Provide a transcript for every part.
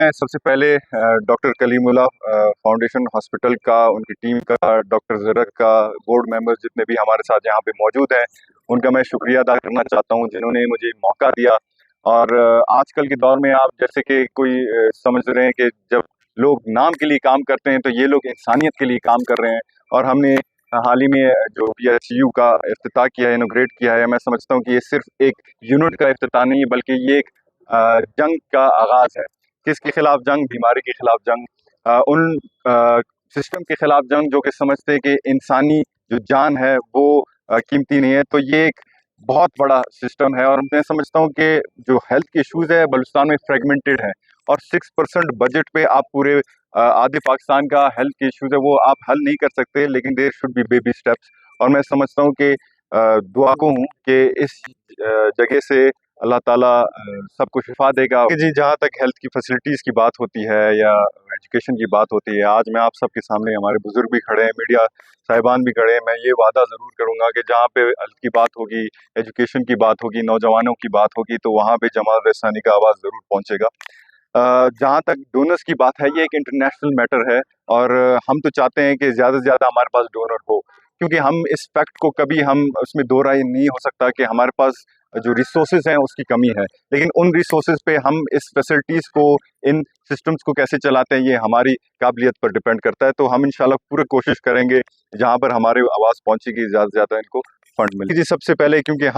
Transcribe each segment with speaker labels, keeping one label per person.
Speaker 1: मैं सबसे पहले डॉक्टर कलीमुल्लाह फाउंडेशन हॉस्पिटल का, उनकी टीम का, डॉक्टर ज़रक का, बोर्ड मेंबर्स जितने भी हमारे साथ यहाँ पे मौजूद हैं, उनका मैं शुक्रिया अदा करना चाहता हूँ जिन्होंने मुझे मौका दिया। और आजकल के दौर में आप जैसे कि कोई समझ रहे हैं कि जब लोग नाम के लिए काम करते हैं तो ये लोग इंसानियत के लिए काम कर रहे हैं। और हमने हाल ही में जो PHU का इफ्तिताह किया है, इनोग्रेट किया है, मैं समझता हूँ कि ये सिर्फ एक यूनिट का इफ्तिताह नहीं है बल्कि ये एक जंग का आगाज़ है। किसके खिलाफ जंग? बीमारी के खिलाफ जंग, उन सिस्टम के खिलाफ जंग जो कि समझते हैं कि इंसानी जो जान है वो कीमती नहीं है। तो ये एक बहुत बड़ा सिस्टम है और मैं समझता हूँ कि जो हेल्थ के इश्यूज़ है बलूचिस्तान में फ्रेगमेंटेड है और 6% बजट पे आप पूरे आधे पाकिस्तान का हेल्थ के इश्यूज़ है वो आप हल नहीं कर सकते, लेकिन there should be baby steps. और मैं समझता हूँ कि दुआ को हूँ कि इस जगह से अल्लाह ताला सबको शिफा देगा। कि जी, जहाँ तक हेल्थ की फैसिलिटीज़ की बात होती है या एजुकेशन की बात होती है, आज मैं आप सबके सामने, हमारे बुजुर्ग भी खड़े हैं, मीडिया साहिबान भी खड़े हैं, मैं ये वादा ज़रूर करूँगा कि जहाँ पे हेल्थ की बात होगी, एजुकेशन की बात होगी, नौजवानों की बात होगी, तो वहाँ पे जमाल रसानी का आवाज़ ज़रूर पहुँचेगा। जहाँ तक डोनर्स की बात है, ये एक इंटरनेशनल मैटर है और हम तो चाहते हैं कि ज़्यादा से ज़्यादा हमारे पास डोनर हो, क्योंकि हम इस फैक्ट को कभी हम उसमें दो राय नहीं हो सकता कि हमारे पास जो रिसोर्सेज हैं उसकी कमी है, लेकिन उन रिसोर्सेज पे हम इस फैसिलिटीज़ को, इन सिस्टम्स को कैसे चलाते हैं ये हमारी काबिलियत पर डिपेंड करता है। तो हम इंशाल्लाह पूरी कोशिश करेंगे जहाँ पर हमारी आवाज़ पहुँचेगी ज़्यादा से ज़्यादा इनको फंड मिले। जी, सबसे पहले क्योंकि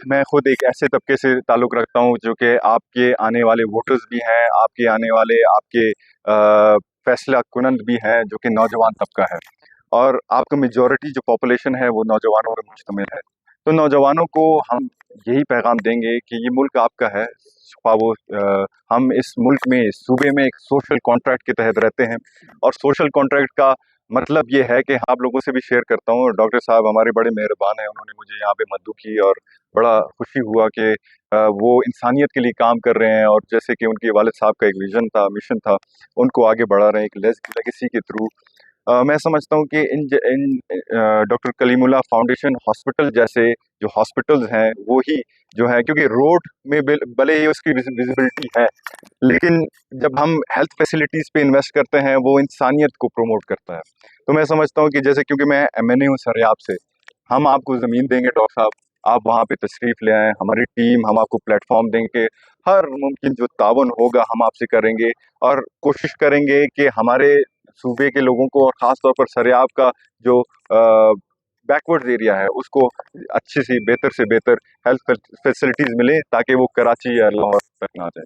Speaker 1: मैं खुद एक ऐसे तबके से ताल्लुक़ रखता हूँ जो कि आपके आने वाले वोटर्स भी हैं, आपके आने वाले आपके फैसला कुनंद भी हैं, जो कि नौजवान तबका है और आपका मेजॉरिटी जो पॉपुलेशन है वो नौजवानों पर मुश्तमिल है। तो नौजवानों को हम यही पैगाम देंगे कि ये मुल्क आपका है, ख्वाह वो हम इस मुल्क में, इस सूबे में एक सोशल कॉन्ट्रैक्ट के तहत रहते हैं और सोशल कॉन्ट्रैक्ट का मतलब ये है कि आप लोगों से भी शेयर करता हूँ, डॉक्टर साहब हमारे बड़े मेहरबान हैं, उन्होंने मुझे यहाँ पे मद्दू की और बड़ा खुशी हुआ कि वो इंसानियत के लिए काम कर रहे हैं और जैसे कि उनके वालिद साहब का एक विजन था, मिशन था, उनको आगे बढ़ा रहे हैं एक लेगेसी के थ्रू। मैं समझता हूँ कि in doctor Kalimullah foundation hospital जैसे जो हॉस्पिटल्स हैं वो ही जो है, क्योंकि रोड में भले ही उसकी विजिबिलिटी है, लेकिन जब हम हेल्थ फैसिलिटीज़ पे इन्वेस्ट करते हैं वो इंसानियत को प्रमोट करता है। तो मैं समझता हूँ कि जैसे, क्योंकि मैं MNA हूँ सरेआब से, हम आपको ज़मीन देंगे डॉक्टर साहब, आप वहाँ पे तशरीफ़ ले आएँ, हमारी टीम, हम आपको प्लेटफॉर्म देंगे, हर मुमकिन जो तावन होगा हम आपसे करेंगे और कोशिश करेंगे कि हमारे सूबे के लोगों को और ख़ास तौर पर सरेआब का जो बैकवर्ड्स एरिया है उसको अच्छी सी बेहतर से बेहतर हेल्थ फैसिलिटीज़ मिले ताकि वो कराची या लाहौर तक ना जाए।